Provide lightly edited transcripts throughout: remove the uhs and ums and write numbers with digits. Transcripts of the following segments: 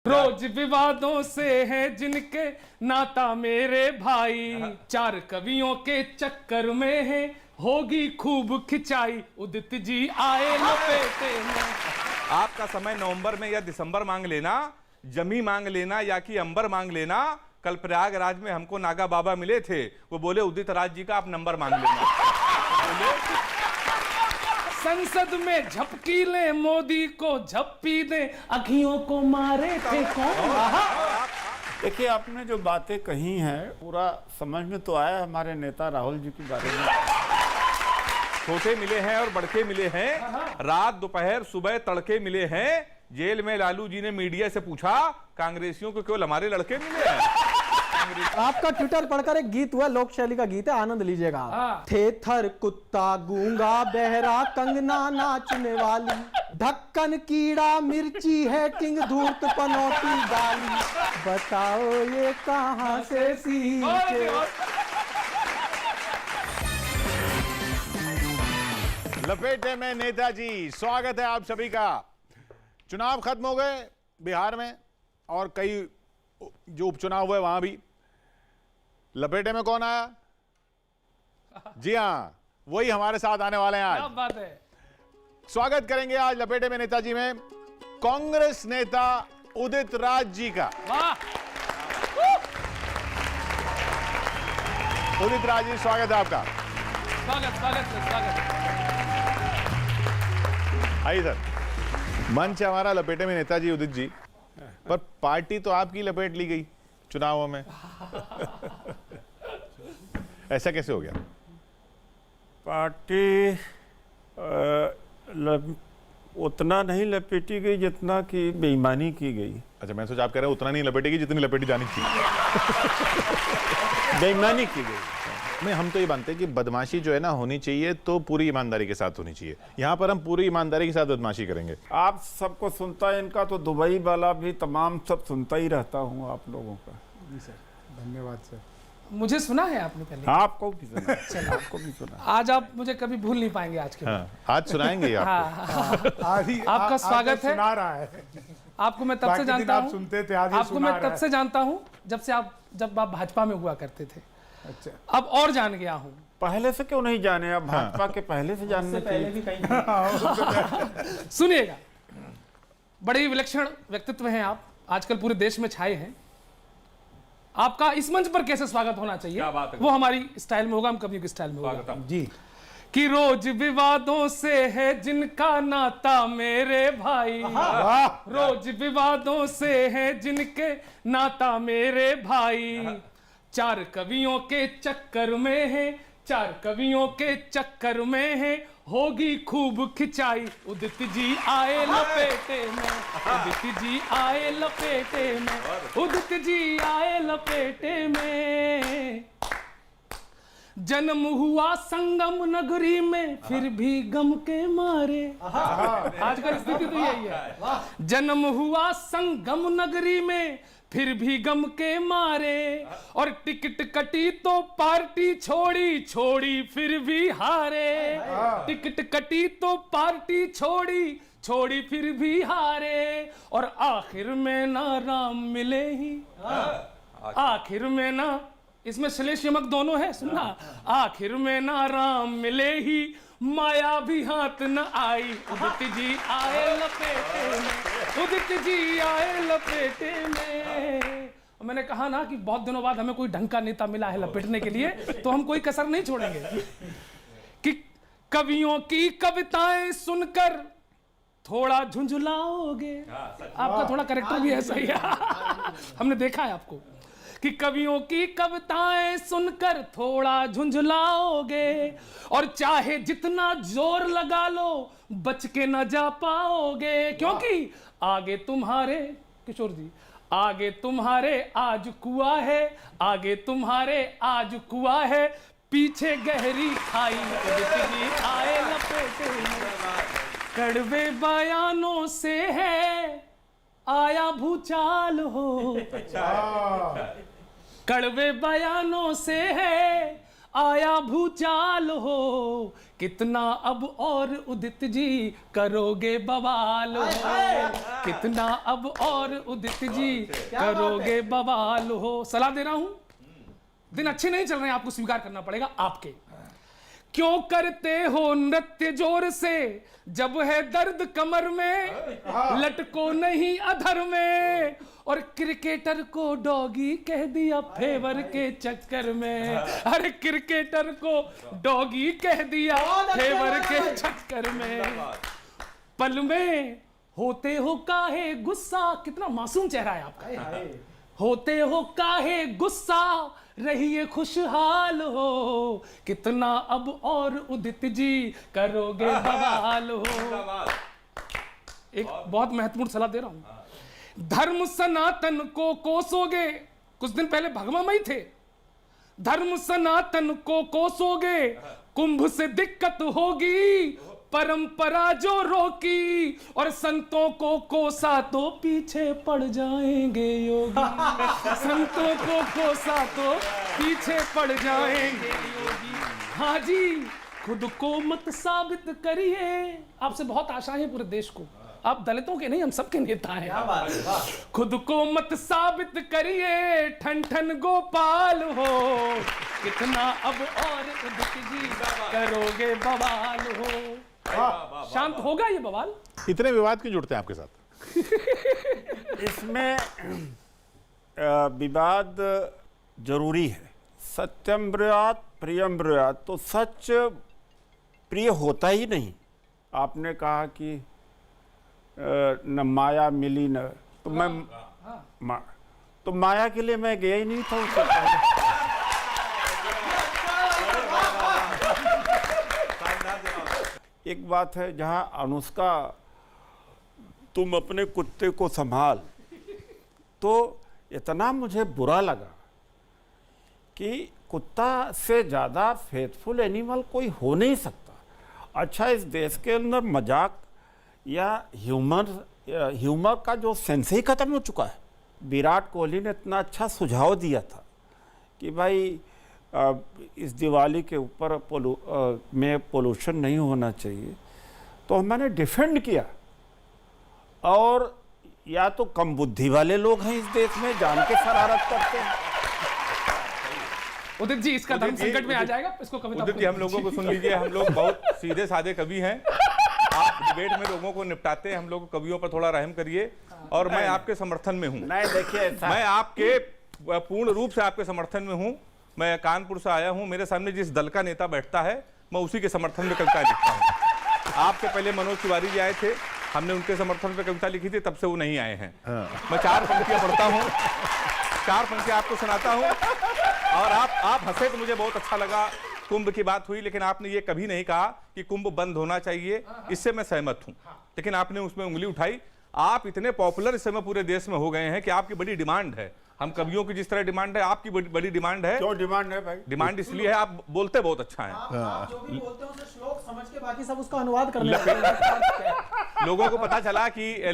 रोज विवादों से है जिनके नाता मेरे भाई, चार कवियों के चक्कर में है होगी खूब खिंचाई, उदित जी आए लपेटे में। आपका समय नवंबर में या दिसंबर मांग लेना, जमी मांग लेना या कि अंबर मांग लेना। कल प्रयागराज में हमको नागा बाबा मिले थे, वो बोले उदित राज जी का आप नंबर मांग लेना। संसद में झपकी ले मोदी को झप्पी दे, अखियों को मारे थे कौन। देखिए, आपने जो बातें कही हैं पूरा समझ में तो आया हमारे नेता राहुल जी के बारे में। छोटे मिले हैं और बड़के मिले हैं, रात दोपहर सुबह तड़के मिले हैं। जेल में लालू जी ने मीडिया से पूछा कांग्रेसियों को केवल हमारे लड़के मिले हैं। आपका ट्विटर पढ़कर एक गीत हुआ, लोक शैली का गीत है, आनंद लीजिएगा। थेथर कुत्ता गूंगा बहरा कंगना नाचने वाली, ढक्कन कीड़ा मिर्ची है किंग धूर्त पनौती डाली, बताओ ये कहां से सीखे। लपेटे में नेताजी, स्वागत है आप सभी का। चुनाव खत्म हो गए बिहार में और कई जो उपचुनाव हुए वहां भी। लपेटे में कौन आया? जी हाँ, वही हमारे साथ आने वाले हैं आज। क्या बात है। स्वागत करेंगे आज लपेटे में नेताजी में कांग्रेस नेता उदित राज जी का। वाह। उदित राज जी, स्वागत है आपका। स्वागत स्वागत स्वागत। आइए सर, मंच है हमारा लपेटे में नेताजी उदित जी, पर पार्टी तो आपकी लपेट ली गई चुनावों में। ऐसा कैसे हो गया? पार्टी उतना नहीं लपेटी गई जितना कि बेईमानी की गई। अच्छा, मैं सोचा आप कह रहे हैं उतना नहीं लपेटेगी जितनी लपेटी जानी चाहिए। बेईमानी की गई। नहीं, हम तो ये मानते हैं कि बदमाशी जो है ना होनी चाहिए तो पूरी ईमानदारी के साथ होनी चाहिए। यहाँ पर हम पूरी ईमानदारी के साथ बदमाशी करेंगे। आप सबको सुनता है, इनका तो दुबई वाला भी तमाम सब सुनता ही रहता हूँ आप लोगों का। जी सर, धन्यवाद सर। मुझे सुना है आपने पहले? आपको भी सुना। चलो, आपको भी सुना। आज आप मुझे कभी भूल नहीं पाएंगे आज के। हाँ, आज सुनाएंगे आपको। आपका स्वागत है। सुना रहा है। आपको मैं तब से जानता हूँ, सुनते थे, आज आपको मैं तब से जानता हूँ जब आप भाजपा में हुआ करते थे। अच्छा, अब और जान गया हूँ। पहले से क्यों नहीं जाने? अब भाजपा के पहले से जानने चाहिए। सुनिएगा, बड़े विलक्षण व्यक्तित्व हैं आप, आजकल पूरे देश में छाए हैं। आपका इस मंच पर कैसे स्वागत होना चाहिए, क्या बात है? वो हमारी स्टाइल में होगा, हम कभी की स्टाइल में होगा जी। कि रोज विवादों से है जिनका नाता मेरे भाई, रोज विवादों से है जिनके नाता मेरे भाई, चार कवियों के चक्कर में है, चार कवियों के चक्कर में है होगी खूब खिंचाई, उदित जी आए लपेटे में, उदित जी आए लपेटे में, उदित जी आए लपेटे में। जन्म हुआ संगम नगरी में फिर भी गम के मारे, आजकल स्थिति तो यही है। जन्म हुआ संगम नगरी में फिर भी गम के मारे, और टिकट कटी तो पार्टी छोड़ी, छोड़ी फिर भी हारे। टिकट कटी तो पार्टी छोड़ी, छोड़ी फिर भी हारे, और आखिर में ना राम मिले ही, आखिर में ना, इसमें श्लेष यमक दोनों है, सुनना। आखिर में ना राम मिले ही, माया भी हाथ न आई, उदित जी आए लपेटे में, उदित जी आए लपेटे में। मैंने कहा ना कि बहुत दिनों बाद हमें कोई ढंग का नेता मिला है लपेटने के लिए, तो हम कोई कसर नहीं छोड़ेंगे। कि कवियों की कविताएं सुनकर थोड़ा झुंझुलाओगे, आपका थोड़ा कैरेक्टर भी ऐसा ही है, हमने देखा है आपको, कि कवियों की कविताएं सुनकर थोड़ा झुंझुलाओगे, और चाहे जितना जोर लगा लो बच के न जा पाओगे, क्योंकि आगे तुम्हारे, किशोर जी, आगे तुम्हारे आज कुआं है, आगे तुम्हारे आज कुआं है, पीछे गहरी खाई, उदित जी आए लपेटे में। कड़वे बयानों से है आया भूचाल हो, कड़वे बयानों से है आया भूचाल हो, कितना अब और उदित जी करोगे बवाल हो, कितना अब और उदित जी करोगे बवाल हो। सलाह दे रहा हूं, दिन अच्छे नहीं चल रहे हैं, आपको स्वीकार करना पड़ेगा आपके। क्यों करते हो नृत्य जोर से, जब है दर्द कमर में, लटको नहीं अधर में, और क्रिकेटर को डॉगी कह दिया फेवर के चक्कर में। अरे क्रिकेटर को डॉगी कह दिया फेवर के चक्कर में। पल में होते हो काहे गुस्सा, कितना मासूम चेहरा है आपका। होते हो काहे गुस्सा, रहिए खुशहाल हो, कितना अब और उदित जी करोगे बवाल हो। एक बहुत महत्वपूर्ण सलाह दे रहा हूं। धर्म सनातन को कोसोगे, कुछ दिन पहले भगवामयी थे, धर्म सनातन को कोसोगे, कुंभ से दिक्कत होगी, परंपरा जो रोकी, और संतों को कोसा तो पीछे पड़ जाएंगे योगी। संतों को कोसा तो पीछे पड़ जाएंगे योगी। हाँ जी, खुद को मत साबित करिए, आपसे बहुत आशा है पूरे देश को, आप दलितों के नहीं हम सबके नेता हैं। खुद को मत साबित करिए, ठन ठन गोपाल हो, कितना अब और उदित जी करोगे बवाल हो। शांत होगा ये बवाल? इतने विवाद क्यों जुड़ते हैं आपके साथ? इसमें विवाद जरूरी है। सत्यम ब्रूयात प्रियम ब्रूयात, तो सच प्रिय होता ही नहीं। आपने कहा कि न माया मिली न, तो मैं तो माया के लिए मैं गया ही नहीं था उससे पहले। एक बात है, जहां अनुष्का तुम अपने कुत्ते को संभाल, तो इतना मुझे बुरा लगा कि कुत्ता से ज़्यादा फेथफुल एनिमल कोई हो नहीं सकता। अच्छा, इस देश के अंदर मजाक या ह्यूमर का जो सेंस ही खत्म हो चुका है। विराट कोहली ने इतना अच्छा सुझाव दिया था कि भाई इस दिवाली के ऊपर में पोल्यूशन नहीं होना चाहिए, तो मैंने डिफेंड किया। और या तो कम बुद्धि वाले लोग हैं इस देश में, जान के शरारत करते हैं। उदित जी, इसका धर्म संकट में आ जाएगा, इसको कविता। उदित जी, हम लोगों को सुन लीजिए, हम लोग बहुत सीधे साधे कवि हैं। आप डिबेट में लोगों को निपटाते हैं, हम लोग कवियों पर थोड़ा रहम करिए। और मैं आपके समर्थन में हूँ। नहीं, देखिए, मैं आपके पूर्ण रूप से आपके समर्थन में हूँ। मैं कानपुर से आया हूँ, मेरे सामने जिस दल का नेता बैठता है, मैं उसी के समर्थन में कविता लिखता हूँ। आपसे पहले मनोज तिवारी जी आए थे, हमने उनके समर्थन में कविता लिखी थी, तब से वो नहीं आए हैं। मैं 4 पंक्तियां पढ़ता हूँ, 4 पंक्तियां आपको सुनाता हूँ, और आप हंसे तो मुझे बहुत अच्छा लगा। कुंभ की बात हुई, लेकिन आपने ये कभी नहीं कहा कि कुंभ बंद होना चाहिए, इससे मैं सहमत हूँ, लेकिन आपने उसमें उंगली उठाई। आप इतने पॉपुलर इस समय पूरे देश में हो गए हैं कि आपकी बड़ी डिमांड है। हम कवियों की जिस तरह डिमांड है, आपकी बड़ी डिमांड है। क्यों डिमांड है भाई? डिमांड इसलिए है, आप बोलते बहुत अच्छा है। आप जो भी बोलते हैं उसे श्लोक समझ के बाकी सब उसका अनुवाद कर लेते हैं। लोगों को पता चला कि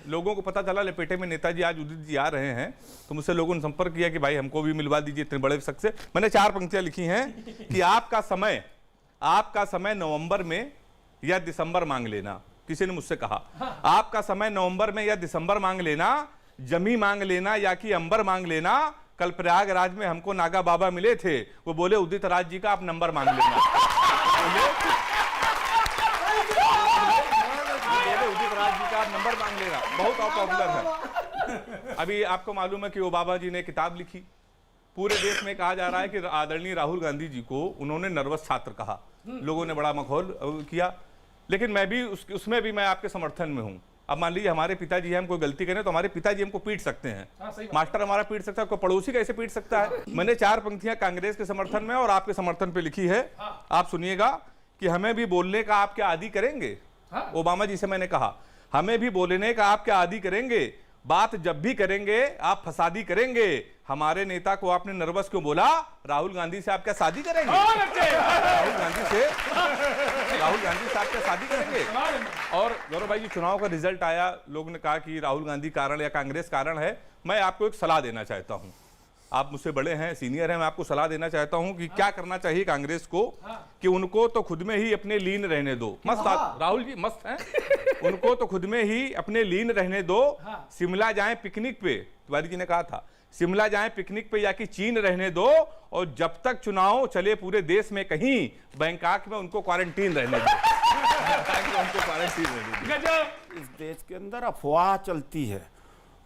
लोगों को पता चला लपेटे में नेताजी आज उदित जी आ रहे हैं, तो मुझसे लोगों ने संपर्क किया कि भाई हमको भी मिलवा दीजिए इतने बड़े शख्स से। मैंने 4 पंक्तियां लिखी हैं कि आपका समय नवंबर में या दिसंबर मांग लेना। किसी ने मुझसे कहा आपका समय नवंबर में या दिसंबर मांग लेना, जमी मांग लेना या कि अंबर मांग लेना। कल प्रयागराज में हमको नागा बाबा मिले थे, वो बोले उदित राज जी का आप नंबर मांग लेना। उदित राज जी का आप नंबर मांग लेना, बहुत पॉपुलर है। अभी आपको मालूम है कि ओबामा जी ने किताब लिखी, पूरे देश में कहा जा रहा है कि आदरणीय राहुल गांधी जी को उन्होंने नर्वस छात्र कहा, लोगों ने बड़ा मखौल किया, लेकिन मैं भी उसमें भी मैं आपके समर्थन में हूं। अब मान लीजिए हमारे पिताजी हम कोई गलती करें तो हमारे पिताजी हमको पीट सकते हैं, मास्टर हमारा पीट सकता है, कोई पड़ोसी कैसे पीट सकता है। मैंने 4 पंक्तियां कांग्रेस के समर्थन में और आपके समर्थन पे लिखी है। आप सुनिएगा कि हमें भी बोलने का आप क्या आदी करेंगे। ओबामा जी से मैंने कहा हमें भी बोलने का आप क्या आदी करेंगे, बात जब भी करेंगे आप फसादी करेंगे। हमारे नेता को आपने नर्वस क्यों बोला, राहुल गांधी से आप क्या शादी करेंगे? राहुल गांधी से आप क्या शादी करेंगे? और गौरव भाई जी, चुनाव का रिजल्ट आया, लोगों ने कहा कि राहुल गांधी कारण या कांग्रेस कारण है। मैं आपको एक सलाह देना चाहता हूं, आप मुझसे बड़े हैं, सीनियर हैं, मैं आपको सलाह देना चाहता हूं कि क्या करना चाहिए कांग्रेस को कि उनको तो खुद में ही अपने लीन रहने दो। मस्त राहुल जी मस्त हैं। उनको तो खुद में ही अपने लीन रहने दो। शिमला जाएं पिकनिक पे, तिवारी जी ने कहा था, शिमला जाएं पिकनिक पे या कि चीन रहने दो, और जब तक चुनाव चले पूरे देश में कहीं बैंकॉक में उनको क्वारंटीन रहने दो। उनको क्वारंटीन रहने दो। गजब। इस देश के अंदर अफवाह चलती है,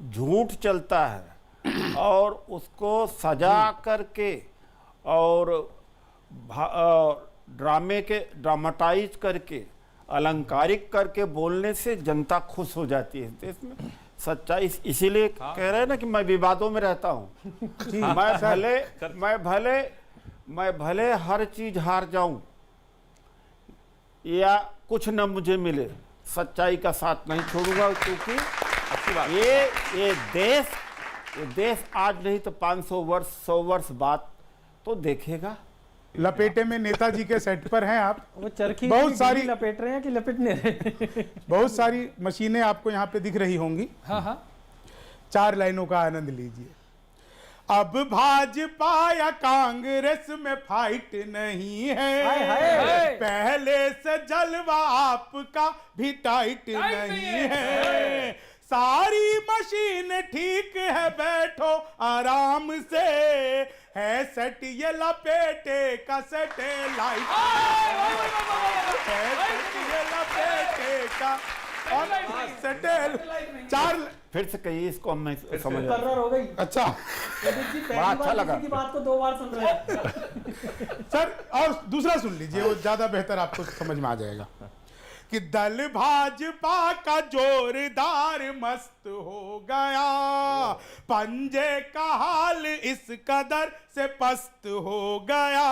झूठ चलता है, और उसको सजा करके और ड्रामे के ड्रामाटाइज करके अलंकारिक करके बोलने से जनता खुश हो जाती है इस देश में। सच्चाई इसीलिए कह रहे हैं ना कि मैं विवादों में रहता हूँ। मैं भले हर चीज हार जाऊं या कुछ न मुझे मिले, सच्चाई का साथ नहीं छोड़ूंगा, क्योंकि ये देश आज नहीं तो 500 वर्ष 100 वर्ष बाद तो देखेगा। लपेटे में नेताजी के सेट पर हैं आप। वो चरखी बहुत सारी लपेट रहे हैं कि लपेटने रहे? बहुत सारी मशीनें आपको यहाँ पे दिख रही होंगी। हाँ हाँ 4 लाइनों का आनंद लीजिए। अब भाजपा या कांग्रेस में फाइट नहीं है, हाय, हाय। पहले से जलवा आपका भी टाइट नहीं है, सारी मशीन ठीक है, बैठो आराम से, है सेट ये लपेटे का सैटेलाइट, है सेट ये लपेटे का और सैटेलाइट। 4 फिर से कहिए इसको, हम नहीं समझ रहे। मुकर्रर हो गई। अच्छा बड़ा अच्छा लगा। किसी की बात को 2 बार सुन रहे हैं। सर, और दूसरा सुन लीजिए, वो ज्यादा बेहतर आपको समझ में आ जाएगा कि दल भाजपा का जोरदार मस्त हो गया, पंजे का हाल इस कदर से पस्त हो गया,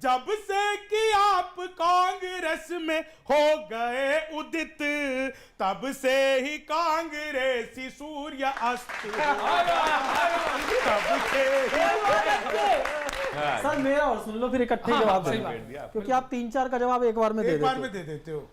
जब से कि आप कांग्रेस में हो गए उदित, तब से ही कांग्रेसी सूर्य अस्त हो गया, तब से ही। सर मेरा और सुन लो, फिर इकट्ठे जवाब सही देंगे, क्योंकि आप 3-4 का जवाब एक बार में दे एक बार देते में दे देते हो। हो।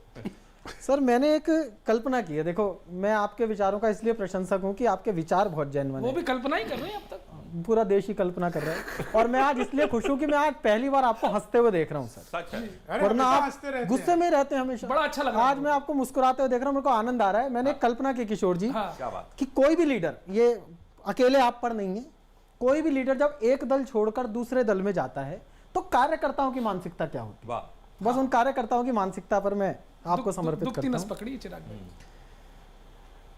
सर मैंने एक कल्पना की है, देखो मैं आपके विचारों का इसलिए प्रशंसक हूँ कि आपके विचार बहुत जेन्युइन वो है। भी कल्पना ही कर रहे हैं अब तक। पूरा देश ही कल्पना कर रहा है, और मैं आज इसलिए खुश हूँ कि मैं आज पहली बार आपको हंसते हुए देख रहा हूँ सर, सच है। अरे वरना हमेशा आप हंसते रहते गुस्से में रहते हैं हमेशा। बड़ा अच्छा लग रहा है आज मैं आपको मुस्कुराते हुए देख रहा हूँ, मेरे को आनंद आ रहा है। मैंने एक कल्पना की किशोर जी, हाँ। क्या बात। कि कोई भी लीडर, ये अकेले आप पर नहीं है, कोई भी लीडर जब एक दल छोड़कर दूसरे दल में जाता है तो कार्यकर्ताओं की मानसिकता क्या होती है, वाह। बस उन कार्यकर्ताओं की मानसिकता पर मैं आपको समर्पित दुखती करता नस हूं। पकड़ी चिराग ने।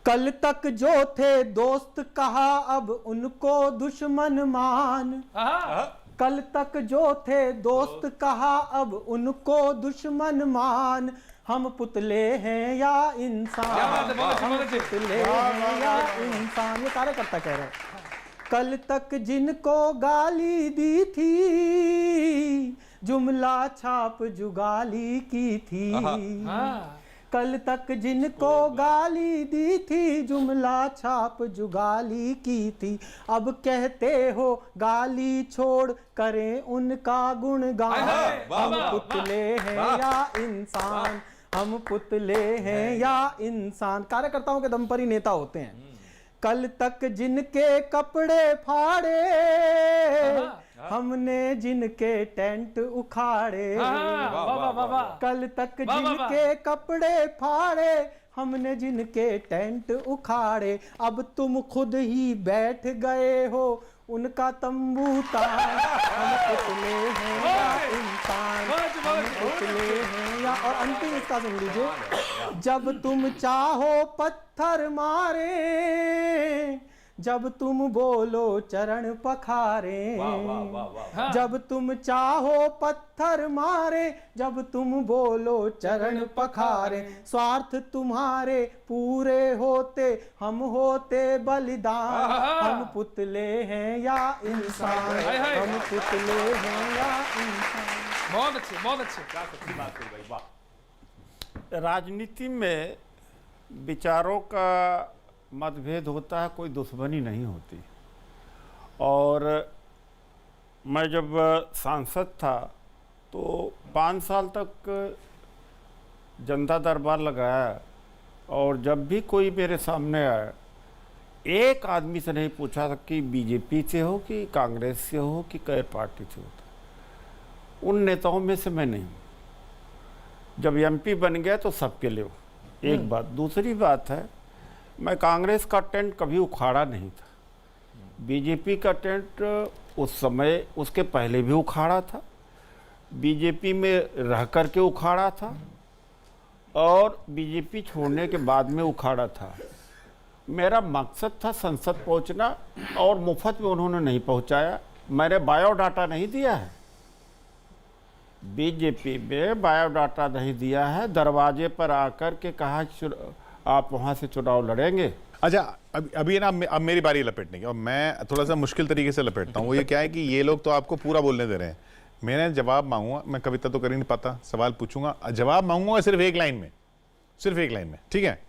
कल तक जो थे दोस्त कहा अब उनको दुश्मन मान, हाँ कल तक जो थे दोस्त कहा अब उनको दुश्मन मान, हम पुतले हैं या इंसान, क्या बात है, बहुत अच्छी, हम बहुत अच्छी। पुतले हैं या इंसान, ये कार्यकर्ता कह रहे हैं। कल तक जिनको गाली दी थी, जुमला छाप जुगाली की थी, हाँ कल तक जिनको गाली दी थी, जुमला छाप जुगाली की थी, अब कहते हो गाली छोड़ करें उनका गुणगान, हाय, वाह, हम वाह, पुतले हैं या इंसान, हम पुतले हैं या इंसान। कार्यकर्ताओं के दम पर ही नेता होते हैं। कल तक जिनके कपड़े फाड़े, हमने जिनके टेंट उखाड़े, हाँ, वाह वाह वाह वाह। कल तक वाह, वाह, वाह। जिनके कपड़े फाड़े, हमने जिनके टेंट उखाड़े, अब तुम खुद ही बैठ गए हो उनका तंबू तान, हम पुतले हैं या इंसान, हम पुतले हैं या। और अंतिम इसका सुन लीजिए, जब तुम चाहो पत्थर मारे, जब तुम बोलो चरण पखारे, जब तुम चाहो पत्थर मारे, जब तुम बोलो चरण पखारे, स्वार्थ तुम्हारे पूरे होते हम होते बलिदान, हम पुतले हैं या इंसान, हम पुतले हैं या इंसान। बहुत अच्छे बहुत अच्छे। राजनीति में विचारों का मतभेद होता है, कोई दुश्मनी नहीं होती। और मैं जब सांसद था तो 5 साल तक जनता दरबार लगाया, और जब भी कोई मेरे सामने आया एक आदमी से नहीं पूछा था कि बीजेपी से हो कि कांग्रेस से हो कि कई पार्टी से होता। उन नेताओं में से मैं नहीं हूँ। जब एमपी बन गया तो सबके लिए हो। एक बात। दूसरी बात है, मैं कांग्रेस का टेंट कभी उखाड़ा नहीं था। बीजेपी का टेंट उस समय, उसके पहले भी उखाड़ा था, बीजेपी में रह कर के उखाड़ा था और बीजेपी छोड़ने के बाद में उखाड़ा था। मेरा मकसद था संसद पहुंचना और मुफ्त में उन्होंने नहीं पहुंचाया। मैंने बायोडाटा नहीं दिया है, बीजेपी में बायोडाटा नहीं दिया है। दरवाजे पर आकर के कहा आप वहां से चुनाव लड़ेंगे। अच्छा, अभी ना अब मेरी बारी लपेटने की, और मैं थोड़ा सा मुश्किल तरीके से लपेटता हूँ। वो ये क्या है कि ये लोग तो आपको पूरा बोलने दे रहे हैं, मैंने जवाब मांगूंगा। मैं कविता तो कर ही नहीं पाता, सवाल पूछूंगा, जवाब मांगूंगा सिर्फ एक लाइन में, सिर्फ एक लाइन में, ठीक है?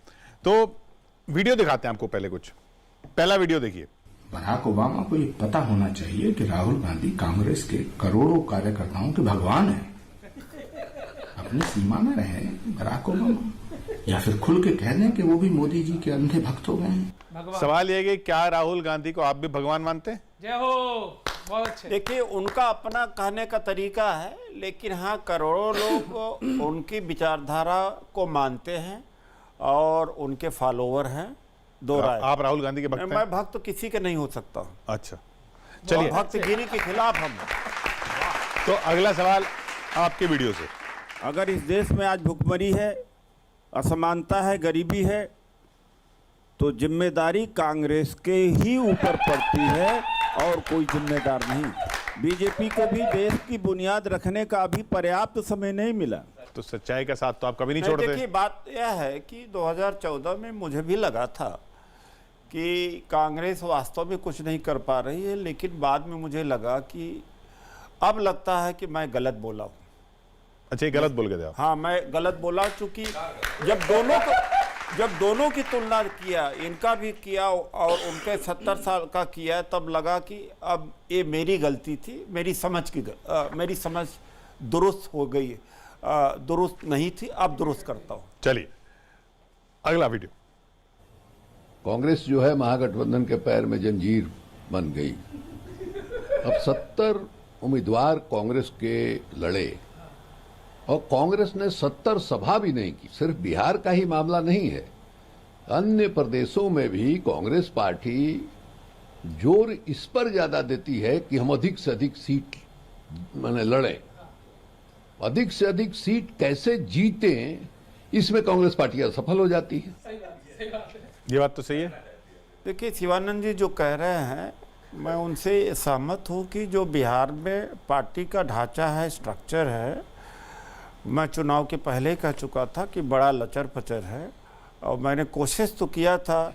तो वीडियो दिखाते हैं आपको। पहले कुछ पहला वीडियो देखिए। बराक ओबामा को ये पता होना चाहिए कि राहुल गांधी कांग्रेस के करोड़ों कार्यकर्ताओं के भगवान हैं। अपनी सीमा में रहे बराक ओबामा, या फिर खुल के कह दें कि वो भी मोदी जी के अंधे भक्त हो गए हैं। सवाल ये है कि क्या राहुल गांधी को आप भी भगवान मानते हैं? जय हो, बहुत अच्छे। देखिए, उनका अपना कहने का तरीका है, लेकिन हाँ, करोड़ों लोग उनकी विचारधारा को मानते हैं और उनके फॉलोवर हैं। दो राय। आप राहुल गांधी के भक्त हैं? मैं भक्त किसी के नहीं हो सकता। अच्छा, चलिए। भक्तगिरी के खिलाफ हम। तो अगला सवाल आपके वीडियो से। अगर इस देश में आज भुखमरी है, असमानता है, गरीबी है, तो जिम्मेदारी कांग्रेस के ही ऊपर पड़ती है और कोई जिम्मेदार नहीं। बीजेपी को भी देश की बुनियाद रखने का अभी पर्याप्त समय नहीं मिला। तो सच्चाई का साथ तो आप कभी नहीं छोड़ते। देखिए, बात यह है कि 2014 में मुझे भी लगा था कि कांग्रेस वास्तव में कुछ नहीं कर पा रही है, लेकिन बाद में मुझे लगा कि अब लगता है कि मैं गलत बोला हूँ। अच्छा, ये गलत बोल गए थे आप? हाँ, मैं गलत बोला, चूंकि जब दोनों की तुलना किया, इनका भी किया और उनके 70 साल का किया, तब लगा कि अब ये मेरी गलती थी, मेरी समझ दुरुस्त हो गई, दुरुस्त नहीं थी, अब दुरुस्त करता हूँ। चलिए अगला वीडियो। कांग्रेस जो है महागठबंधन के पैर में जंजीर बन गई। अब 70 उम्मीदवार कांग्रेस के लड़े और कांग्रेस ने 70 सभा भी नहीं की। सिर्फ बिहार का ही मामला नहीं है, अन्य प्रदेशों में भी कांग्रेस पार्टी जोर इस पर ज्यादा देती है कि हम अधिक से अधिक सीट लड़ें। अधिक से अधिक सीट कैसे जीतें, इसमें कांग्रेस पार्टी असफल हो जाती है। ये बात तो सही है। देखिए, शिवानंद जी जो कह रहे हैं, मैं उनसे सहमत हूँ कि जो बिहार में पार्टी का ढांचा है, स्ट्रक्चर है, मैं चुनाव के पहले ही कह चुका था कि बड़ा लचर पचर है और मैंने कोशिश तो किया था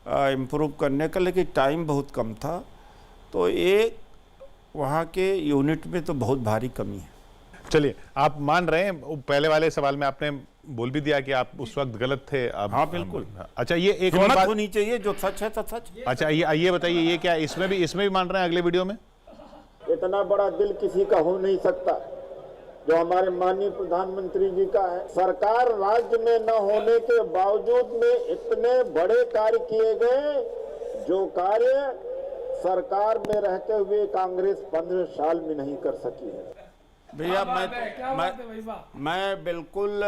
इम्प्रूव करने का, लेकिन टाइम बहुत कम था। तो ये वहाँ के यूनिट में तो बहुत भारी कमी है। चलिए, आप मान रहे हैं, पहले वाले सवाल में आपने बोल भी दिया कि आप उस वक्त गलत थे। अब हाँ, बिल्कुल। अच्छा, ये एक हिम्मत बात होनी चाहिए, जो सच है तो सच। अच्छा, ये बताइए, ये क्या इसमें भी मान रहे हैं अगले वीडियो में? इतना बड़ा दिल किसी का हो नहीं सकता जो हमारे माननीय प्रधानमंत्री जी का है। सरकार राज्य में न होने के बावजूद में इतने बड़े कार्य किए गए जो कार्य सरकार में रहते हुए कांग्रेस 15 साल में नहीं कर सकी है। भैया, मैं मैं बिल्कुल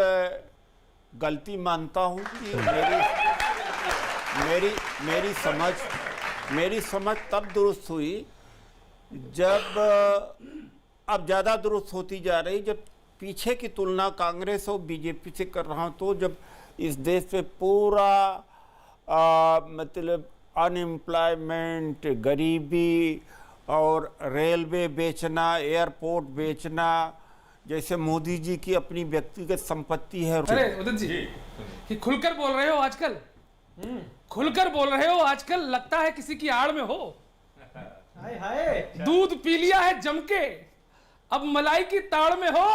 गलती मानता हूं कि मेरी समझ तब दुरुस्त हुई जब अब ज़्यादा दुरुस्त होती जा रही, जब पीछे की तुलना कांग्रेस और बीजेपी से कर रहा हूं, तो जब इस देश पे पूरा मतलब अनएम्प्लॉयमेंट, गरीबी और रेलवे बेचना, एयरपोर्ट बेचना, जैसे मोदी जी की अपनी व्यक्तिगत संपत्ति है। अरे उदित जी, कि खुलकर बोल रहे हो आजकल, खुलकर बोल रहे हो आजकल, लगता है किसी की आड़ में हो। हाय हाय, दूध पी लिया है जम के, अब मलाई की ताड़ में हो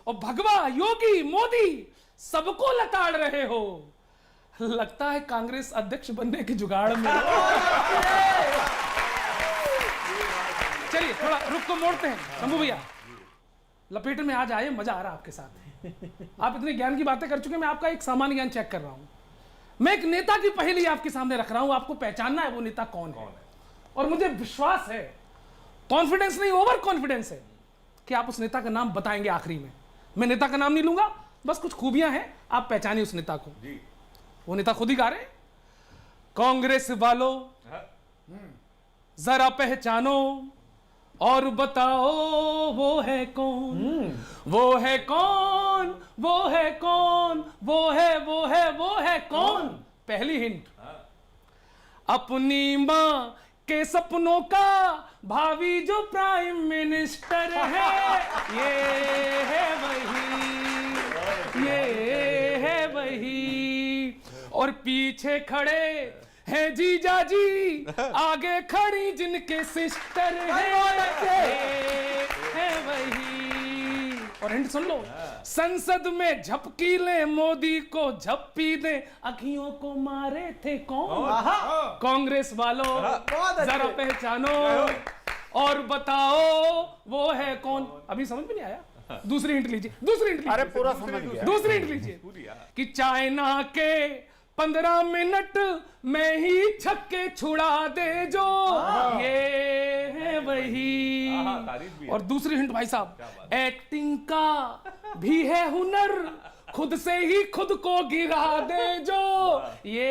और भगवा, योगी, मोदी सबको लताड़ रहे हो। लगता है कांग्रेस अध्यक्ष बनने के जुगाड़ में। चलिए थोड़ा रुख को मोड़ते हैं। शंभू भैया, लपेट में आज आए, मजा आ रहा आपके साथ। आप इतने ज्ञान की बातें कर चुके हैं, मैं आपका एक सामान्य ज्ञान चेक कर रहा हूं। मैं एक नेता की पहेली आपके सामने रख रहा हूं, आपको पहचानना है वो नेता कौन है। और मुझे विश्वास है, कॉन्फिडेंस नहीं, ओवर कॉन्फिडेंस है कि आप उस नेता का नाम बताएंगे आखिरी में। मैं नेता का नाम नहीं लूंगा, बस कुछ खूबियां हैं, आप पहचानिए उस नेता को। वो नेता खुद ही गा रहे हैं, कांग्रेस वालों जरा पहचानो और बताओ वो है कौन, वो है कौन, वो है कौन, वो है कौन। पहली हिंट, अपनी मां के सपनों का भावी जो प्राइम मिनिस्टर है, ये है वही। और पीछे खड़े हैं जीजा जी, आगे खड़ी जिनके सिस्टर है वही। और हिंट सुन लो, संसद में झपकी ले, मोदी को झप्पी दे, अखियों को मारे थे कौन? कांग्रेस वालों जरा पहचानो और बताओ वो है कौन। अभी समझ में नहीं आया? दूसरी हिंट लीजिए, दूसरी हिंट लीजिए। अरे पूरा समझ गया। दूसरी हिंट लीजिए कि चाइना के 15 मिनट में ही छक्के छुड़ा दे जो, ये है वही। और दूसरी हिंट भाई साहब, एक्टिंग का भी है हुनर, खुद से ही खुद को गिरा दे जो, ये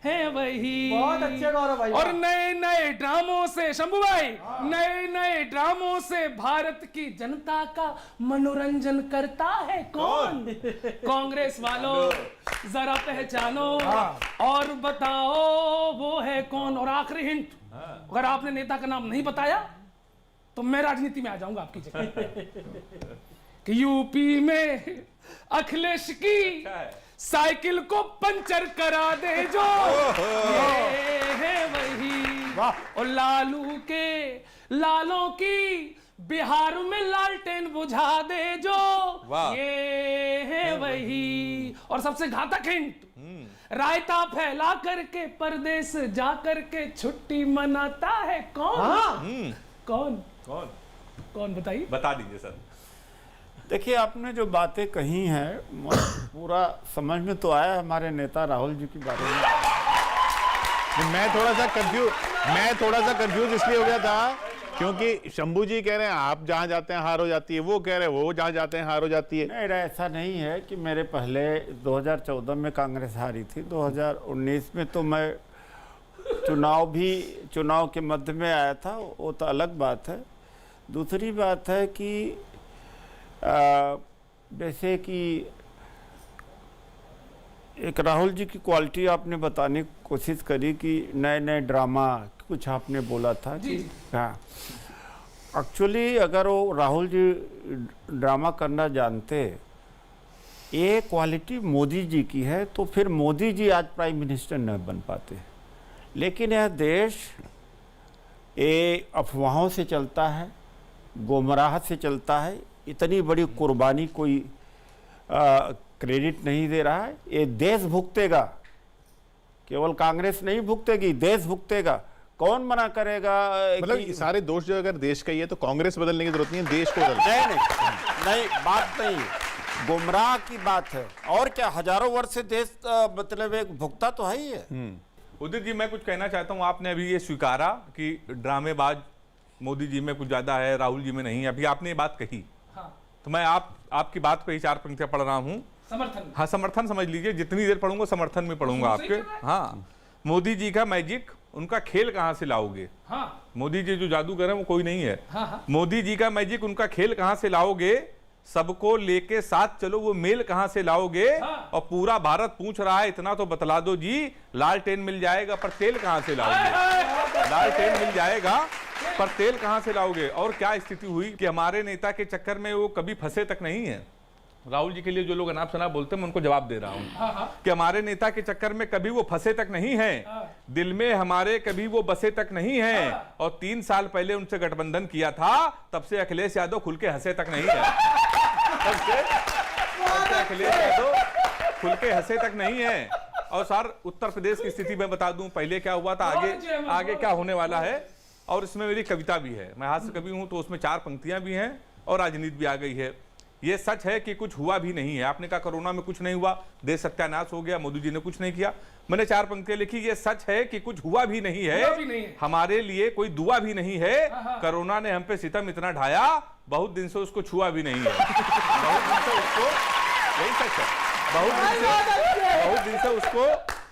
है वही। बहुत अच्छे गौरव भाई। और नए नए ड्रामों से, शंभू भाई, नए नए ड्रामों से भारत की जनता का मनोरंजन करता है कौन? कांग्रेस वालों जरा पहचानो और बताओ वो है कौन। और आखिरी हिंट, अगर आपने नेता का नाम नहीं बताया तो मैं राजनीति में आ जाऊंगा आपकी जगह। कि यूपी में अखिलेश की साइकिल को पंचर करा दे जो, ये है वही। और लालों की बिहार में लालटेन बुझा दे जो, ये है वही। और सबसे घातक हिंट, रायता फैला करके परदेश जा करके छुट्टी मनाता है कौन? कौन कौन कौन बताइए? बता दीजिए सर। देखिए, आपने जो बातें कही हैं पूरा समझ में तो आया हमारे नेता राहुल जी के बारे में। मैं थोड़ा सा कंफ्यूज इसलिए हो गया था क्योंकि शंभू जी कह रहे हैं आप जहां जाते हैं हार हो जाती है, वो कह रहे हैं वो जहां जाते हैं हार हो जाती है। नहीं, ऐसा नहीं है कि मेरे पहले 2014 में कांग्रेस हारी थी, 2019 में तो मैं चुनाव के मध्य में आया था, वो तो अलग बात है। दूसरी बात है कि जैसे कि एक राहुल जी की क्वालिटी आपने बताने की कोशिश करी कि नए नए ड्रामा कुछ आपने बोला था कि हाँ, एक्चुअली अगर वो राहुल जी ड्रामा करना जानते, ये क्वालिटी मोदी जी की है, तो फिर मोदी जी आज प्राइम मिनिस्टर न बन पाते। लेकिन यह देश ये अफवाहों से चलता है, गुमराह से चलता है, इतनी बड़ी कुर्बानी कोई क्रेडिट नहीं दे रहा है। ये देश भुगतेगा, केवल कांग्रेस नहीं भुगतेगी, देश भुगतेगा। कौन मना करेगा? मतलब सारे दोष जो अगर देश का ही है तो कांग्रेस बदलने की जरूरत नहीं है, देश को नहीं, बात नहीं, गुमराह की बात है। और क्या, हजारों वर्ष से देश मतलब एक भुगता तो है ही है। उदित जी, मैं कुछ कहना चाहता हूं। आपने अभी ये स्वीकारा कि ड्रामेबाज मोदी जी में कुछ ज्यादा है, राहुल जी में नहीं है। अभी आपने ये बात कही, तो मैं आपकी बात पे ही 4 पंक्तियां पढ़ रहा हूं। समर्थन, हाँ, समर्थन समझ लीजिए, जितनी देर पढ़ूंगा समर्थन में पढ़ूंगा आपके। हाँ, मोदी जी का मैजिक, उनका खेल कहां से लाओगे? हाँ। मोदी जी जो जादूगर है वो कोई नहीं है। हाँ। मोदी जी का मैजिक, उनका खेल कहां से लाओगे? सबको लेके साथ चलो, वो मेल कहां से लाओगे? हाँ। और पूरा भारत पूछ रहा है, इतना तो बतला दो जी, लालटेन मिल जाएगा पर तेल कहां से लाओगे? लालटेन मिल जाएगा पर तेल कहां से लाओगे? और क्या स्थिति हुई कि हमारे नेता के चक्कर में वो कभी फंसे तक नहीं है। राहुल जी के लिए जो लोग अनाप शनाप बोलते हैं, मैं उनको जवाब दे रहा हूं कि हमारे नेता के चक्कर में कभी वो फंसे तक नहीं है, दिल में हमारे कभी वो बसे तक नहीं है। और 3 साल पहले उनसे गठबंधन किया था, तब से अखिलेश यादव खुल के हंसे तक नहीं है। तब से अखिलेश यादव खुल के हंसे तक नहीं है। और सर, उत्तर प्रदेश की स्थिति मैं बता दूं, पहले क्या हुआ था, आगे क्या होने वाला है। और इसमें मेरी कविता भी है, मैं हास्य कवि हूं, तो उसमें 4 पंक्तियां भी हैं और राजनीति भी आ गई है ये सच है कि कुछ हुआ भी नहीं है। आपने कहा कोरोना में कुछ नहीं हुआ, देश सत्यानाश हो गया, मोदी जी ने कुछ नहीं किया। मैंने 4 पंक्तियां लिखी, ये सच है कि कुछ हुआ भी नहीं है, हमारे लिए कोई दुआ भी नहीं है। कोरोना ने हम पे सितम इतना ढाया, बहुत दिन से उसको छुआ भी नहीं है। बहुत दिन से उसको, यही सच है, बहुत दिन से उसको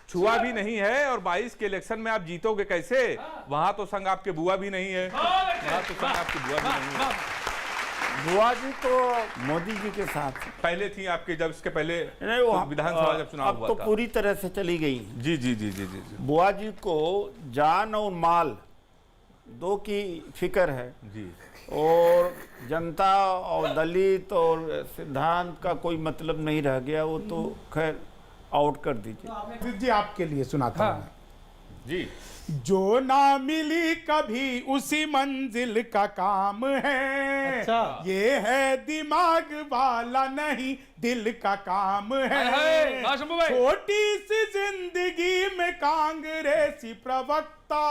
छुआ भी नहीं है। और 22 के इलेक्शन में आप जीतोगे कैसे? वहां तो संग आपके बुआ भी नहीं है, वहां तो संग आपकी बुआ भी नहीं है। बुआ जी तो मोदी जी के साथ पहले थी आपके, जब इसके पहले नहीं, वो विधानसभा जब चुनाव अब हुआ तो था। पूरी तरह से चली गई। जी जी जी जी जी जी बुआ जी को जान और माल दो की फिक्र है जी। और जनता और दलित और सिद्धांत का कोई मतलब नहीं रह गया। वो तो खैर आउट कर दीजिए। जी आपके लिए सुनाता हूं मैं। जी जो ना मिली कभी उसी मंजिल का काम है। अच्छा। ये है दिमाग वाला नहीं दिल का काम है। छोटी सी जिंदगी में कांग्रेसी प्रवक्ता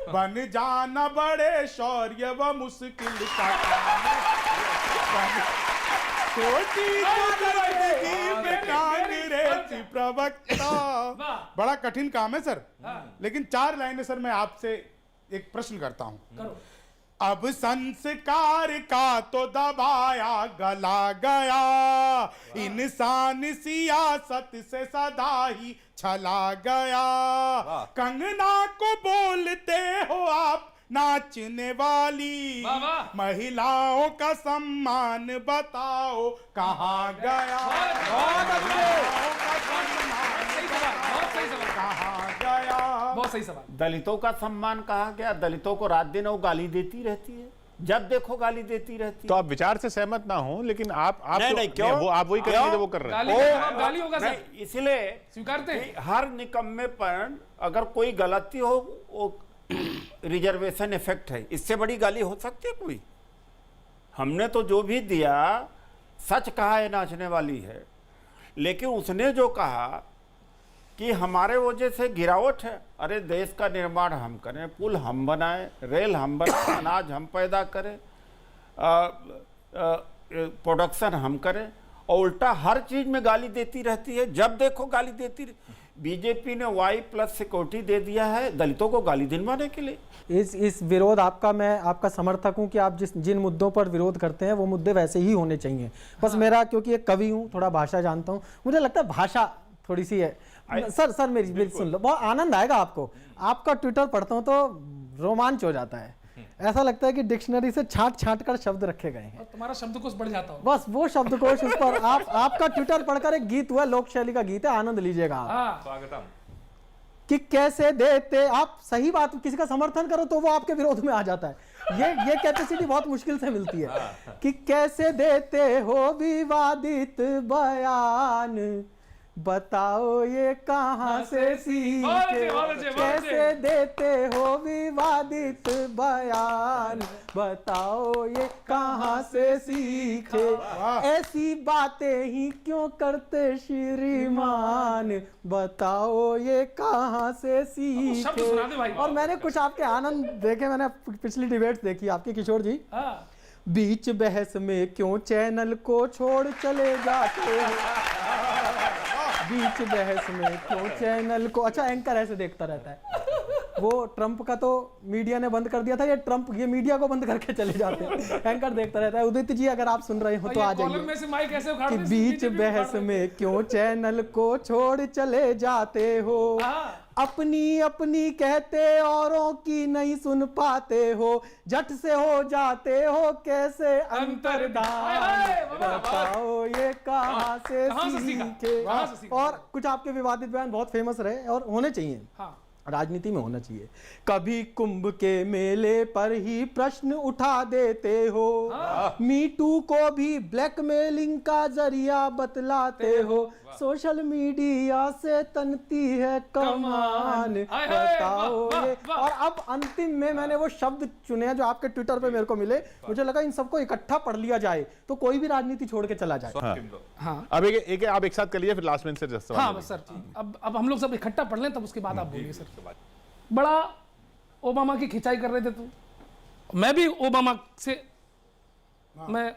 बन जाना बड़े शौर्य व मुश्किल का काम है। छोटी सी जिंदगी में कांग्रेसी प्रवक्ता, बड़ा कठिन काम है सर। लेकिन 4 लाइनें सर मैं आपसे एक प्रश्न करता हूं। अब संस्कार का तो दबाया गला गया, इंसान सियासत से सदा ही छला गया। कंगना को बोलते हो आप नाचने वाली, महिलाओं का सम्मान बताओ कहाँ गया? कहाँ गया? बहुत सही सवाल। दलितों का सम्मान कहा गया? दलितों को रात दिन वो गाली देती रहती है, जब देखो गाली देती रहती तो है। आप विचार से सहमत ना हो, लेकिन आप नहीं, क्यों? वो आप वही करेंगे जो वो कर रहे हैं। गाली होगा सर, नहीं, इसलिए स्वीकारते हैं। कि हर निकम्मेपन अगर कोई गलती हो वो रिजर्वेशन इफेक्ट है, इससे बड़ी गाली हो सकती है कोई? हमने तो जो भी दिया सच कहा है, नाचने वाली है। लेकिन उसने जो कहा कि हमारे वजह से गिरावट है, अरे देश का निर्माण हम करें, पुल हम बनाएं, रेल हम बनाएं, अनाज हम पैदा करें, प्रोडक्शन हम करें, और उल्टा हर चीज में गाली देती रहती है, जब देखो गाली देती। बीजेपी ने Y+ सिक्योरिटी दे दिया है दलितों को गाली दिलवाने के लिए। इस विरोध आपका, मैं आपका समर्थक हूं कि आप जिन मुद्दों पर विरोध करते हैं वो मुद्दे वैसे ही होने चाहिए। बस मेरा, क्योंकि एक कवि हूं, थोड़ा भाषा जानता हूं, मुझे लगता है भाषा थोड़ी सी है। सर मेरी सुन लो, बहुत आनंद आएगा आपको। आपका ट्विटर पढ़ता हूं तो रोमांच हो जाता है, ऐसा लगता है कि डिक्शनरी से छांट कर शब्द रखे गए हैं। तुम्हारा शब्दकोश बढ़ जाता हो। बस वो शब्दकोश, उस पर आपका ट्विटर पढ़कर एक गीत हुआ, लोक शैली का गीत है, आनंद लीजिएगा आप। स्वागतम। कि कैसे देते आप, सही बात, किसी का समर्थन करो तो वो आपके विरोध में आ जाता है। ये कैपेसिटी बहुत मुश्किल से मिलती है। कि कैसे देते हो विवादित बयान, बताओ ये कहां से सीखे। कैसे देते हो विवादित बयान, बताओ ये कहां से सीखे। ऐसी बातें ही क्यों करते श्रीमान, बताओ ये कहां से सीखे। और मैंने कुछ आपके आनंद देखे, मैंने पिछली डिबेट्स देखी आपकी किशोर जी। बीच बहस में क्यों चैनल को छोड़ चले जाते हो, बीच बहस में क्यों चैनल को। अच्छा, एंकर ऐसे देखता रहता है। वो ट्रंप का तो मीडिया ने बंद कर दिया था, ये मीडिया को बंद करके चले जाते हैं। एंकर देखता रहता है। उदित जी अगर आप सुन रहे हो तो आ जाइए। कि बीच बहस में क्यों चैनल को छोड़ चले जाते हो, अपनी कहते औरों की नहीं सुन पाते हो, झट से हो जाते हो कैसे अंतर्धान, बताओ ये कहां से सीखे। और कुछ आपके विवादित बयान बहुत फेमस रहे और होने चाहिए, राजनीति में होना चाहिए। कभी कुंभ के मेले पर ही प्रश्न उठा देते हो, मी टू को भी ब्लैकमेलिंग का जरिया बतलाते हो, सोशल मीडिया से तनती है कमान, बताओ ये। और अब अंतिम में मैंने वो शब्द चुने जो आपके ट्विटर पे मेरे को मिले, मुझे लगा इन सबको इकट्ठा पढ़ लिया जाए तो कोई भी राजनीति छोड़ के चला जाए। अब एक आप एक साथ कर लिए, फिर लास्ट में से हाँ सर। अब हम लोग सब इकट्ठा पढ़ लें तब उसके बाद आप बोलिए सर। बड़ा ओबामा की खिंचाई कर रहे थे, तो मैं भी ओबामा से मैं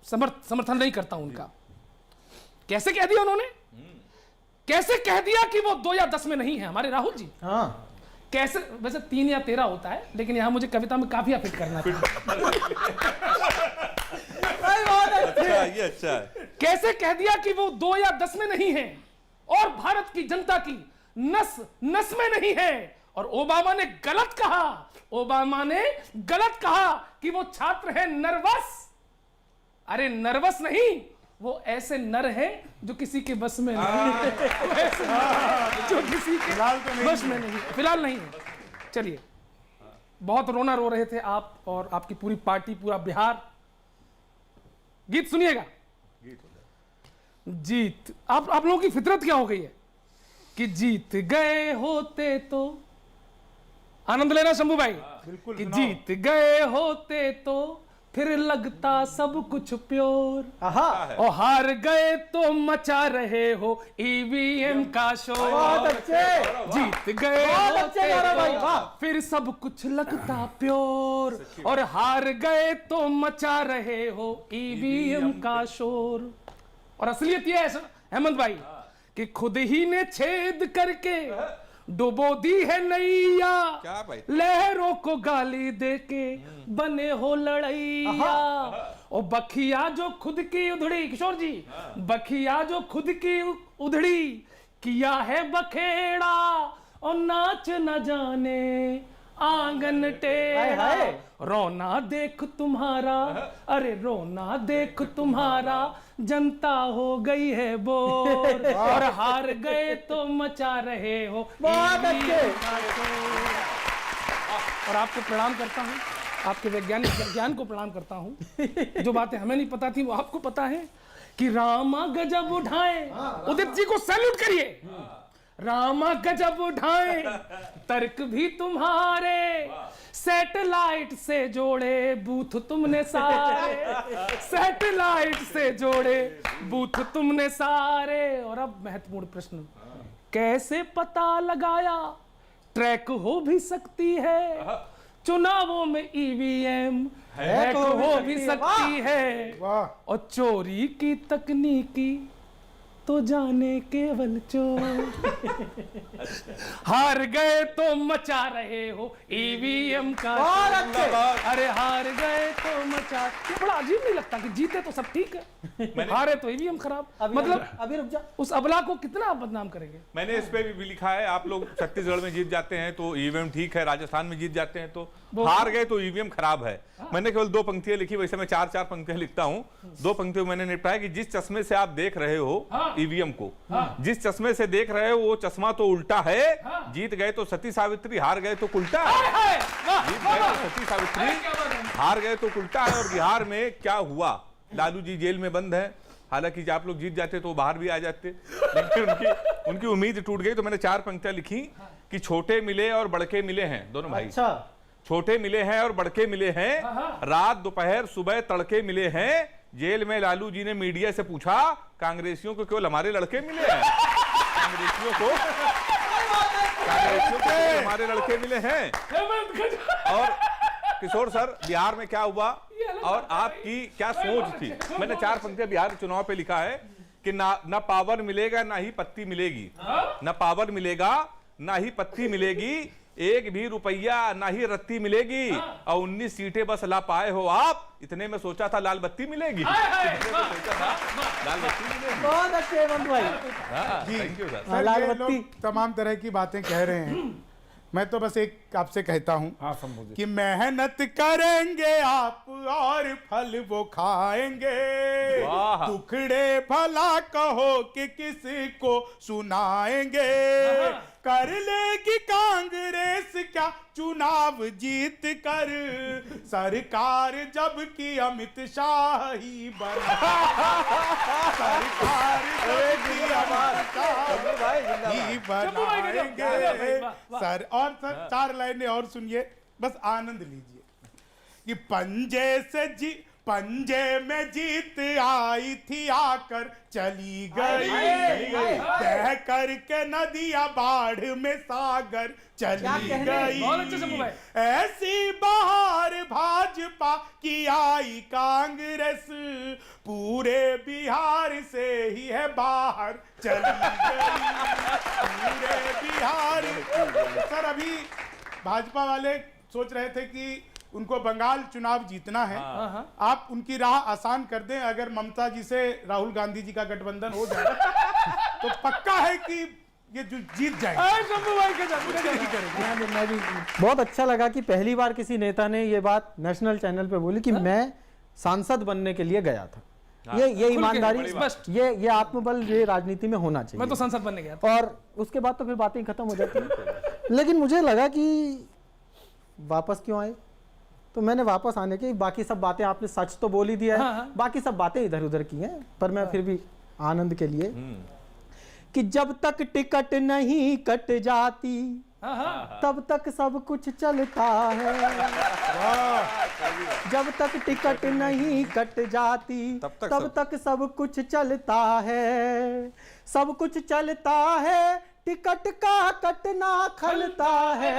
समर्थन नहीं करता हूं उनका। कैसे कह दिया उन्होंने, कैसे कह दिया कि वो 2 या 10 में नहीं है हमारे राहुल जी। हाँ कैसे, वैसे 3 या 13 होता है, लेकिन यहां मुझे कविता में काफिया फिट करना था। अच्छा, ये अच्छा है। कैसे कह दिया कि वो 2 या 10 में नहीं है और भारत की जनता की नस नस में नहीं है। और ओबामा ने गलत कहा, ओबामा ने गलत कहा कि वो छात्र है नर्वस। अरे नर्वस नहीं, वो ऐसे नर है जो किसी के बस में नहीं है। वो ऐसे नर है जो किसी के बस में नहीं है, फिलहाल नहीं है। चलिए, बहुत रोना रो रहे थे आप और आपकी पूरी पार्टी, पूरा बिहार। गीत सुनिएगा। जीत, आप लोगों की फितरत क्या हो गई है कि जीत गए होते तो, आनंद लेना शंभू भाई, कि जीत गए होते तो फिर लगता सब कुछ प्योर, और हार गए तो मचा रहे हो ईवीएम का शोर। बहुत अच्छे, जीत गए बहुत अच्छे गा रहे भाई, होते वाह। तो फिर सब कुछ लगता प्योर, और हार गए तो मचा रहे हो ईवीएम का शोर। और असलियत यह है हेमंत भाई कि खुद ही ने छेद करके डुबो दी है नैया, क्या भाई? लहरों को गाली देके बने हो लड़ैया। और बखिया जो खुद की उधड़ी, किशोर जी, बखिया जो खुद की उधड़ी किया है बखेड़ा, और नाच न जाने आंगन टेढ़ा। रोना देख तुम्हारा, अरे रोना देख तुम्हारा, जनता हो गई है बोर, और हार गए तो मचा रहे हो। बहुत अच्छे। और आपको प्रणाम करता हूं, आपके वैज्ञानिक ज्ञान को प्रणाम करता हूं। जो बातें हमें नहीं पता थी वो आपको पता है कि रामा गजब उठाए। उदित जी को सैल्यूट करिए। रामा गजब उठाए, तर्क भी तुम्हारे, सैटेलाइट से जोड़े बूथ तुमने सारे, सैटेलाइट से जोड़े बूथ तुमने सारे। और अब महत्वपूर्ण प्रश्न, कैसे पता लगाया ट्रैक हो भी सकती है, चुनावों में ईवीएम हैक हो भी सकती है, और चोरी की तकनीकी तो जाने केवल चोर। हार गए तो मचा रहे हो ईवीएम का। अरे हार गए तो मचा, ये बड़ा अजीब नहीं लगता कि जीते तो सब ठीक है, हारे तो ईवीएम खराब। मतलब अभी रुक जा, उस अबला को कितना आप बदनाम करेंगे। मैंने इस पे भी लिखा है, आप लोग छत्तीसगढ़ में जीत जाते हैं तो ईवीएम ठीक है, राजस्थान में जीत जाते हैं तो हार गए तो ईवीएम खराब है। मैंने केवल 2 पंक्तियां लिखी, वैसे मैं 4-4 पंक्तियां लिखता हूं। 2 पंक्तियों मैंने निपटाया कि जिस चश्मे से आप देख रहे हो ईवीएम को, जिस चश्मे से देख रहे हो वो चश्मा तो उल्टा है। जीत गए तो सती सावित्री, हार गए तो उल्टा है। जीत गए तो सती सावित्री, हार गए तो उल्टा है। और बिहार में क्या हुआ, लालू जी जेल में बंद है, हालांकि जब आप लोग जीत जाते तो बाहर भी आ जाते, लेकिन उनकी उम्मीद टूट गई। तो मैंने 4 पंक्तियां लिखी कि छोटे मिले और बड़के मिले हैं दोनों भाई। अच्छा, छोटे मिले हैं और बड़के मिले हैं, रात दोपहर सुबह तड़के मिले हैं। जेल में लालू जी ने मीडिया से पूछा, कांग्रेसियों को केवल हमारे लड़के मिले हैं? कांग्रेसियों को हमारे लड़के मिले हैं। और किशोर सर, बिहार में क्या हुआ और आपकी क्या सोच थी? मैंने 4 पंक्तियां बिहार के चुनाव पे लिखा है कि ना पावर मिलेगा ना ही पत्ती मिलेगी, ना पावर मिलेगा ना ही पत्ती मिलेगी, 1 भी रुपया ना ही रत्ती मिलेगी, और 19 सीटें बस ला पाए हो आप, इतने में सोचा था लाल बत्ती मिलेगी। सोचा था लाल बत्ती मिलेगी। बहुत अच्छे हेमंत भाई। Thank you sir. सर, लाल ये बत्ती। लोग तमाम तरह की बातें कह रहे हैं, मैं तो बस एक आपसे कहता हूं कि मेहनत करेंगे आप और फल वो खाएंगे। दुखड़े भला कहो कि किसी को सुनाएंगे। कर लेगी कांग्रेस क्या चुनाव जीत कर, सरकार जब की अमित शाह ही बना, सरकार जब की अमित शाह ही बनाएंगे। सर, और सर 4 लाइनें और सुनिए, बस आनंद लीजिए कि पंजे में जीत आई थी आकर चली गई, बह करके नदियां बाढ़ में सागर चली गई। बहुत अच्छे से भाई। ऐसी बहार भाजपा की आई कांग्रेस, पूरे बिहार से ही है बाहर चली गई, पूरे बिहार। सर अभी भाजपा वाले सोच रहे थे कि उनको बंगाल चुनाव जीतना है, आप उनकी राह आसान कर दें। अगर ममता जी से राहुल गांधी जी का गठबंधन हो जाए तो पक्का है कि ये जो जीत जाएगा। शंभू भाई के साथ नहीं करेंगे। मैं भी बहुत अच्छा लगा कि पहली बार किसी नेता ने ये बात नेशनल चैनल पे बोली कि मैं सांसद बनने के लिए गया था। ये ईमानदारी, ये आत्मबल, ये राजनीति में होना चाहिए। मैं तो सांसद बनने गया था। और उसके बाद तो फिर बातें खत्म हो जाती हैं। लेकिन मुझे लगा कि वापस क्यों आए, तो मैंने वापस आने की, बाकी सब बातें आपने सच तो बोल ही दिया है, बाकी सब बातें इधर उधर की हैं, पर मैं फिर भी आनंद के लिए कि जब तक टिकट नहीं कट जाती तब तक सब कुछ चलता है, जब तक टिकट नहीं कट जाती तब तक सब कुछ चलता है, सब कुछ चलता है, टिकट का कटना खलता है,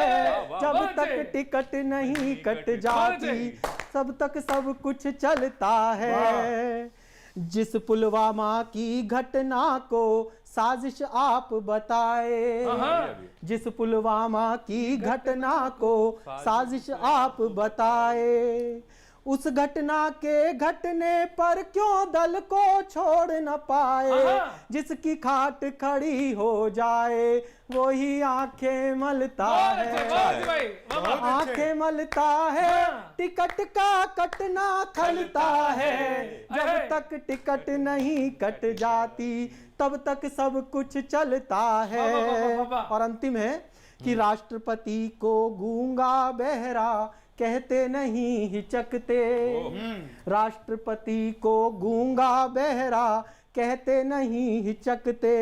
जब तक टिकट नहीं कट जाती तब तक सब कुछ चलता है। जिस पुलवामा की घटना को साजिश आप बताए, जिस पुलवामा की घटना को साजिश आप बताए, उस घटना के घटने पर क्यों दल को छोड़ न पाए, जिसकी खाट खड़ी हो जाए वही आंखें मलता है, आंखें मलता है, टिकट का कटना खलता है, जब तक टिकट नहीं कट जाती तब तक सब कुछ चलता है। और अंतिम है कि राष्ट्रपति को गूंगा बहरा कहते नहीं हिचकते, राष्ट्रपति को गूंगा बहरा कहते नहीं हिचकते,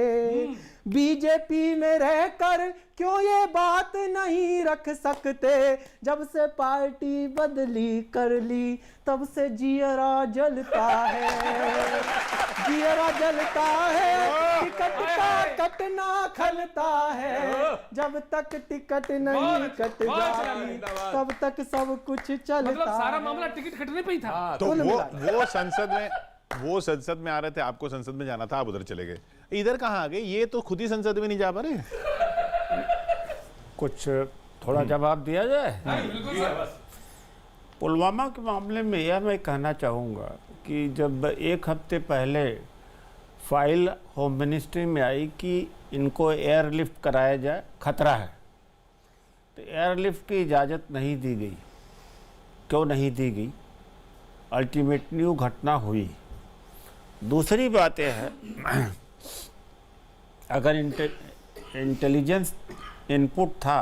बीजेपी में रहकर क्यों ये बात नहीं रख सकते, जब से पार्टी बदली कर ली तब से जियरा जलता है, जियरा जलता है, टिकट का कटना खलता है, जब तक टिकट नहीं कट जाती तब तक सब कुछ चलता। मतलब सारा मामला टिकट कटने पे ही था। तो वो संसद में आ रहे थे, आपको संसद में जाना था, आप उधर चले गए, इधर कहाँ आ गए? ये तो खुद ही संसद में नहीं जा पा रहे। कुछ थोड़ा जवाब दिया जाए। पुलवामा के मामले में यह मैं कहना चाहूँगा कि जब एक हफ्ते पहले फाइल होम मिनिस्ट्री में आई कि इनको एयरलिफ्ट कराया जाए, खतरा है, तो एयरलिफ्ट की इजाज़त नहीं दी गई। क्यों नहीं दी गई? अल्टीमेटली वो घटना हुई। दूसरी बात यह है, अगर इंटेलिजेंस इनपुट था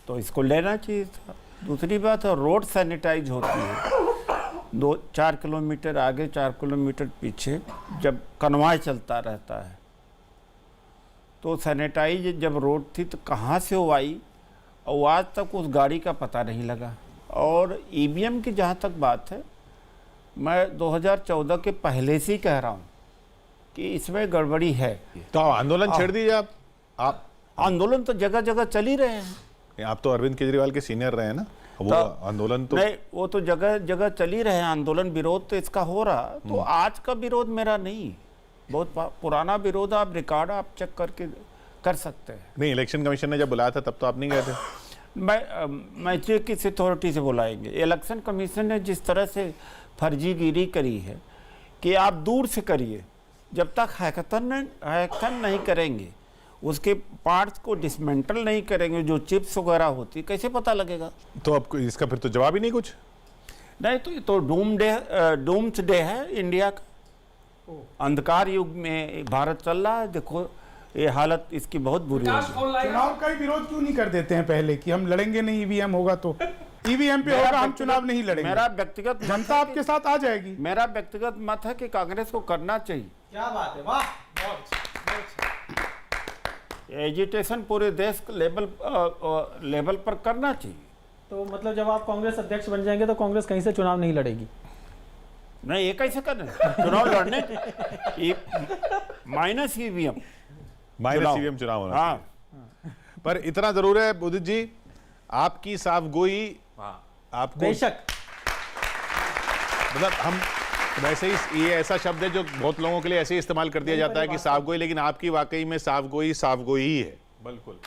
तो इसको लेना चाहिए था। दूसरी बात है, रोड सैनिटाइज होती है 2-4 किलोमीटर आगे 4 किलोमीटर पीछे, जब कन्वाय चलता रहता है तो सैनिटाइज जब रोड थी तो कहाँ से वो आई और आज तक उस गाड़ी का पता नहीं लगा। और ईवीएम की जहाँ तक बात है, मैं 2014 के पहले से ही कह रहा हूँ कि इसमें गड़बड़ी है। तो आंदोलन छेड़ दीजिए आप आंदोलन तो जगह जगह चल ही रहे हैं। आप तो अरविंद केजरीवाल के सीनियर रहे हैं ना, वो आंदोलन तो नहीं, वो तो जगह जगह चल ही रहे हैं आंदोलन, विरोध तो इसका हो रहा। तो आज का विरोध मेरा नहीं, बहुत पुराना विरोध, आप रिकॉर्ड आप चेक करके कर सकते हैं। नहीं, इलेक्शन कमीशन ने जब बुलाया था तब तो आप नहीं गए थे। मैं चेक किस अथॉरिटी से बुलाएंगे? इलेक्शन कमीशन ने जिस तरह से फर्जीगिरी करी है कि आप दूर से करिए, जब तक हैकथन नहीं करेंगे, उसके पार्ट्स को डिसमेंटल नहीं करेंगे, जो चिप्स वगैरह होती, कैसे पता लगेगा? तो अब इसका फिर तो जवाब ही नहीं कुछ। नहीं तो ये तो डूम्स डे है इंडिया का। अंधकार युग में भारत चल रहा है। देखो ये हालत इसकी बहुत बुरी है। चुनाव का ही विरोध क्यों नहीं कर देते हैं पहले कि हम लड़ेंगे नहीं, ईवीएम होगा तो ईवीएम पे होगा, हम चुनाव नहीं लड़ेंगे। मेरा व्यक्तिगत जनता आपके साथ आ जाएगी। मेरा व्यक्तिगत मत है कि कांग्रेस को करना चाहिए। क्या बात है, वाह, एजिटेशन पूरे देश लेवल पर करना चाहिए। तो मतलब जब आप कांग्रेस अध्यक्ष बन जाएंगे तो कांग्रेस कहीं से चुनाव नहीं लड़ेगी? नहीं, ये कैसे कर रहे हैं? चुनाव लड़ने माइनस ईवीएम, माइनस ईवीएम चुनाव होना हाँ। चाहिए। पर इतना जरूर है उदित जी, आपकी साफगोई आपको, बेशक, मतलब हम वैसे ही, ये ऐसा शब्द है जो बहुत लोगों के लिए ऐसे ही इस्तेमाल कर दिया जाता है कि साफगोई, लेकिन आपकी वाकई में साफगोई साफगोई ही है। बिल्कुल।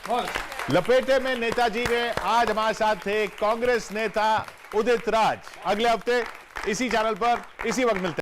लपेटे में नेताजी में आज हमारे साथ थे कांग्रेस नेता उदित राज। अगले हफ्ते इसी चैनल पर इसी वक्त मिलते हैं।